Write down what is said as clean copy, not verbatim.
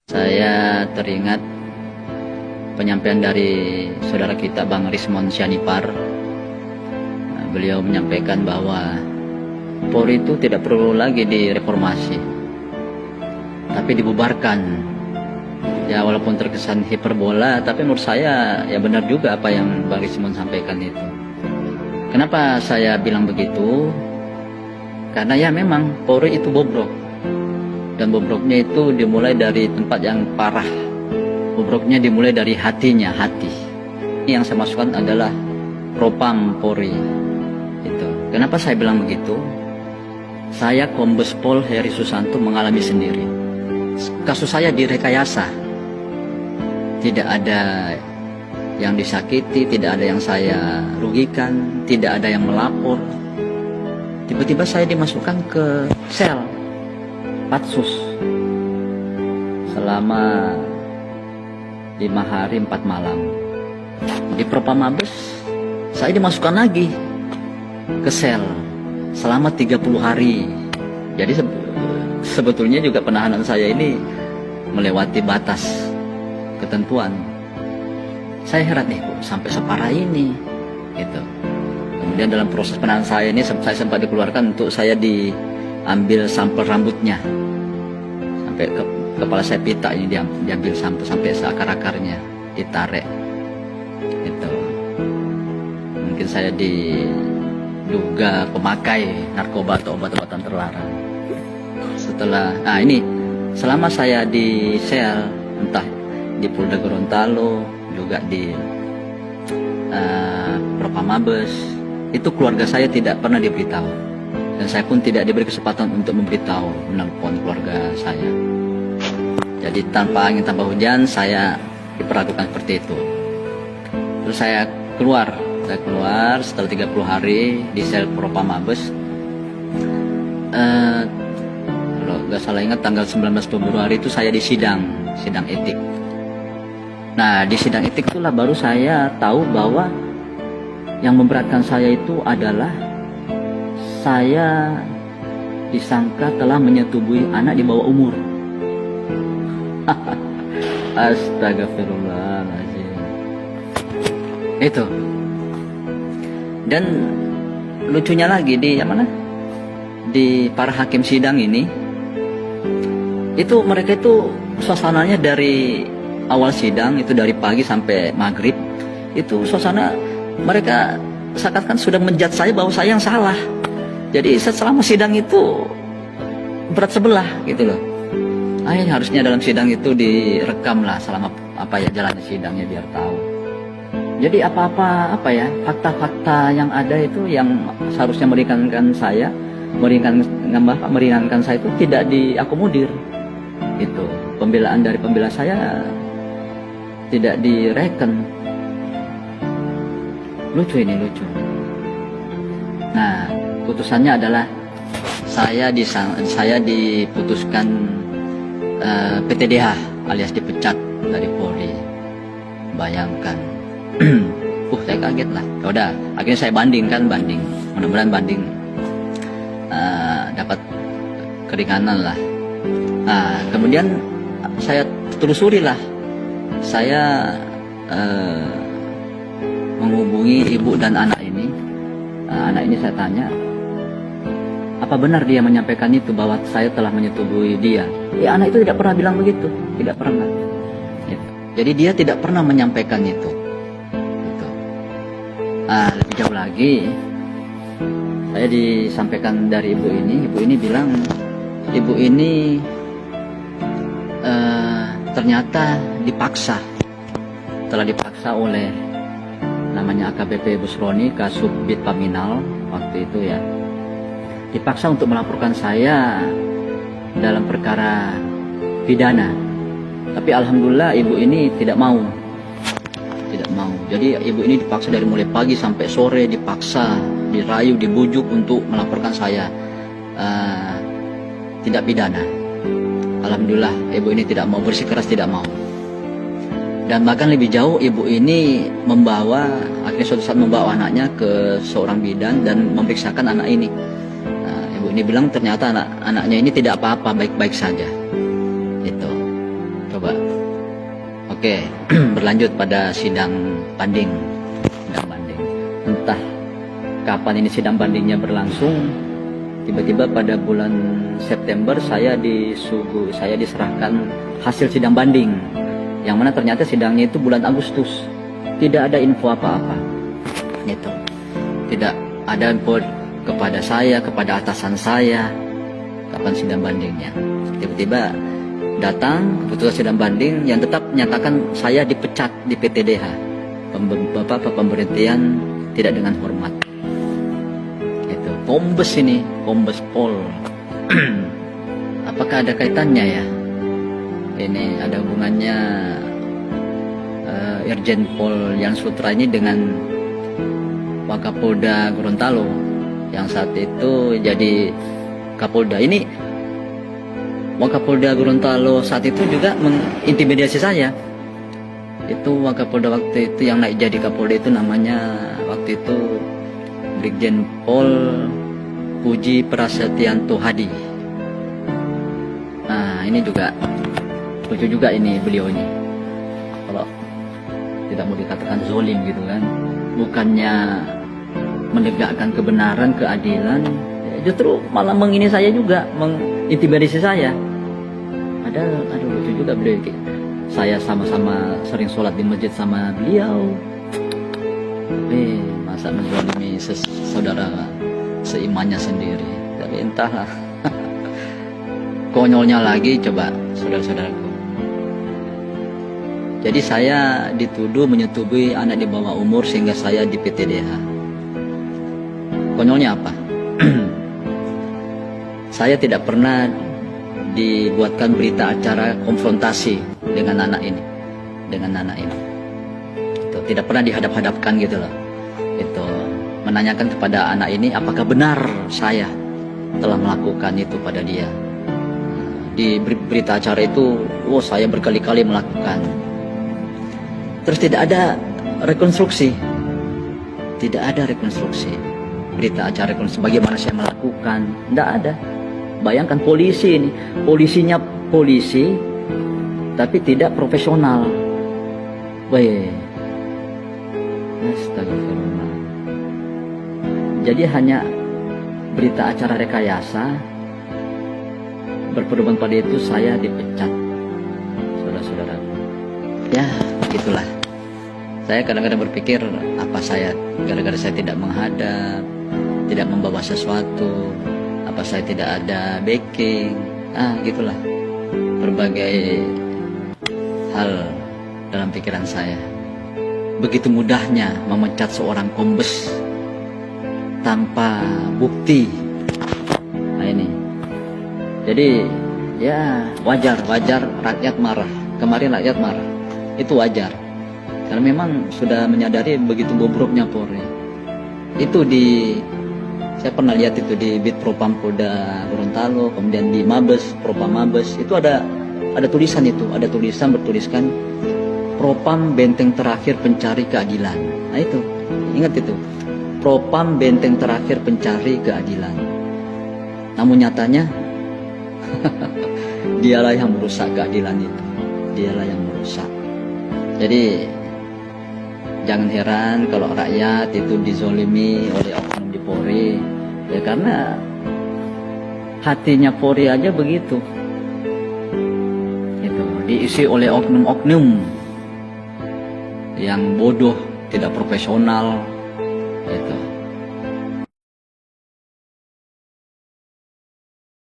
Saya teringat penyampaian dari saudara kita Bang Rismon Sianipar. Beliau menyampaikan bahwa Polri itu tidak perlu lagi direformasi, tapi dibubarkan. Ya, walaupun terkesan hiperbola, tapi menurut saya ya benar juga apa yang Bang Rismon sampaikan itu. Kenapa saya bilang begitu? Karena ya memang Polri itu bobrok. Dan bobroknya itu dimulai dari tempat yang parah. Bobroknya dimulai dari hatinya, hati. Yang saya masukkan adalah Propam Polri. Itu. Kenapa saya bilang begitu? Saya Kombes Pol Heri Susanto mengalami sendiri. Kasus saya direkayasa. Tidak ada yang disakiti, tidak ada yang saya rugikan, tidak ada yang melapor. Tiba-tiba saya dimasukkan ke sel Patsus selama 5 hari 4 malam. Di Propam Mabes saya dimasukkan lagi ke sel selama 30 hari. Jadi sebetulnya juga penahanan saya ini melewati batas ketentuan. Saya heran nih, kok sampai separah ini gitu. Kemudian dalam proses penahanan saya ini saya sempat dikeluarkan untuk saya diambil sampel rambutnya, sampai kepala saya pita ini diambil sampel sampai seakar-akarnya, ditarik gitu. Mungkin saya diduga pemakai narkoba atau obat-obatan terlarang. Nah ini selama saya di sel, entah di Polda Gorontalo juga di Propam Mabes, itu keluarga saya tidak pernah diberitahu. Dan saya pun tidak diberi kesempatan untuk memberitahu, menelpon keluarga saya. Jadi tanpa angin tanpa hujan saya diperlakukan seperti itu. Terus saya keluar setelah 30 hari di sel Propam Mabes. Kalau nggak salah ingat tanggal 19 Februari itu saya di sidang etik. Nah di sidang etik itulah baru saya tahu bahwa yang memberatkan saya itu adalah saya disangka telah menyetubuhi anak di bawah umur. Astagfirullahaladzim. Itu. Dan lucunya lagi di mana? Di para hakim sidang ini, itu mereka itu suasananya dari awal sidang itu dari pagi sampai maghrib, itu suasana mereka seakan-akan sudah menjudge saya bahwa saya yang salah. Jadi selama sidang itu berat sebelah gitu loh. Harusnya dalam sidang itu direkam lah selama jalannya sidangnya biar tahu. Jadi fakta-fakta yang ada itu yang seharusnya meringankan saya, meringankan saya itu tidak diakomodir. Itu pembelaan dari pembela saya tidak direken. Lucu. Nah, putusannya adalah saya diputuskan PTDH alias dipecat dari Polri. Bayangkan. Saya kaget lah. Ya udah, akhirnya saya banding. Mudah-mudahan banding dapat keringanan lah. Nah, kemudian saya telusuri lah. Saya menghubungi ibu dan anak ini. Anak ini saya tanya, apa benar dia menyampaikan itu bahwa saya telah menyetubuhi dia? Ya, anak itu tidak pernah bilang begitu, tidak pernah. Gitu. Jadi dia tidak pernah menyampaikan itu. Gitu. Lebih jauh lagi, saya disampaikan dari ibu ini bilang, ibu ini ternyata telah dipaksa oleh namanya AKBP Busroni, Kasubdit Paminal waktu itu ya, dipaksa untuk melaporkan saya dalam perkara pidana. Tapi alhamdulillah ibu ini tidak mau. Jadi ibu ini dipaksa dari mulai pagi sampai sore, dipaksa, dirayu, dibujuk untuk melaporkan saya tidak pidana. Alhamdulillah ibu ini tidak mau, bersikeras tidak mau. Dan bahkan lebih jauh, ibu ini akhirnya suatu saat membawa anaknya ke seorang bidan dan memeriksakan anak ini. Ibu ini bilang ternyata anaknya ini tidak apa-apa, baik-baik saja. Itu. coba. Oke, berlanjut pada sidang banding. Entah kapan ini sidang bandingnya berlangsung, tiba-tiba pada bulan September saya diserahkan hasil sidang banding, yang mana ternyata sidangnya itu bulan Agustus. Tidak ada info apa-apa, gitu. Tidak ada info kepada saya, kepada atasan saya, kapan sidang bandingnya. Tiba-tiba datang keputusan sidang banding yang tetap menyatakan saya dipecat di PTDH, pemberhentian tidak dengan hormat. Itu Kombes ini, Kombes Pol. Apakah ada kaitannya ya? Ini ada hubungannya Irjen Pol yang Sutra ini dengan Wakapolda Gorontalo yang saat itu jadi Kapolda. Ini Wakapolda Gorontalo saat itu juga mengintimidasi saya. Itu Wakapolda waktu itu yang naik jadi Kapolda itu namanya waktu itu Brigjen Pol Puji Prasetyanto Hadi. Nah ini juga lucu juga ini beliau ini, kalau tidak mau dikatakan zolim gitu kan, bukannya menegakkan kebenaran, keadilan, justru malah mengini saya juga, mengintimidasi saya. Ada lucu juga beliau. Saya sama-sama sering sholat di masjid sama beliau. Masa menzalimi saudara seimannya sendiri. Tapi entahlah. Konyolnya lagi coba saudara-saudaraku. Jadi saya dituduh menyetubuhi anak di bawah umur sehingga saya di PTDH. Konyolnya apa? Saya tidak pernah dibuatkan berita acara konfrontasi dengan anak ini, itu tidak pernah dihadap-hadapkan gitu loh. Itu menanyakan kepada anak ini apakah benar saya telah melakukan itu pada dia. Di berita acara itu, saya berkali-kali melakukan. Terus tidak ada rekonstruksi, berita acara rekonstruksi bagaimana saya melakukan, tidak ada. Bayangkan polisi ini, polisinya polisi, tapi tidak profesional. Astagfirullah. Jadi hanya berita acara rekayasa, berpedoman pada itu saya dipecat, saudara-saudara. Ya, begitulah. Saya kadang-kadang berpikir, apa saya gara-gara saya tidak menghadap, tidak membawa sesuatu, apa saya tidak ada backing, gitulah. Berbagai hal dalam pikiran saya. Begitu mudahnya memecat seorang kombes tanpa bukti. Nah ini. Jadi ya wajar rakyat marah. Kemarin rakyat marah. Itu wajar. Karena memang sudah menyadari begitu bobroknya Polri. Itu saya pernah lihat itu di Bid Propam Polda Gorontalo, kemudian di Mabes, Propam Mabes, itu ada tulisan itu, ada tulisan bertuliskan Propam Benteng Terakhir Pencari Keadilan. Nah itu, ingat itu, Propam Benteng Terakhir Pencari Keadilan. Namun nyatanya, dialah yang merusak keadilan itu, dialah yang merusak. Jadi jangan heran kalau rakyat itu dizolimi oleh oknum di Polri, ya karena hatinya Polri aja begitu. Itu diisi oleh oknum-oknum yang bodoh, tidak profesional, gitu.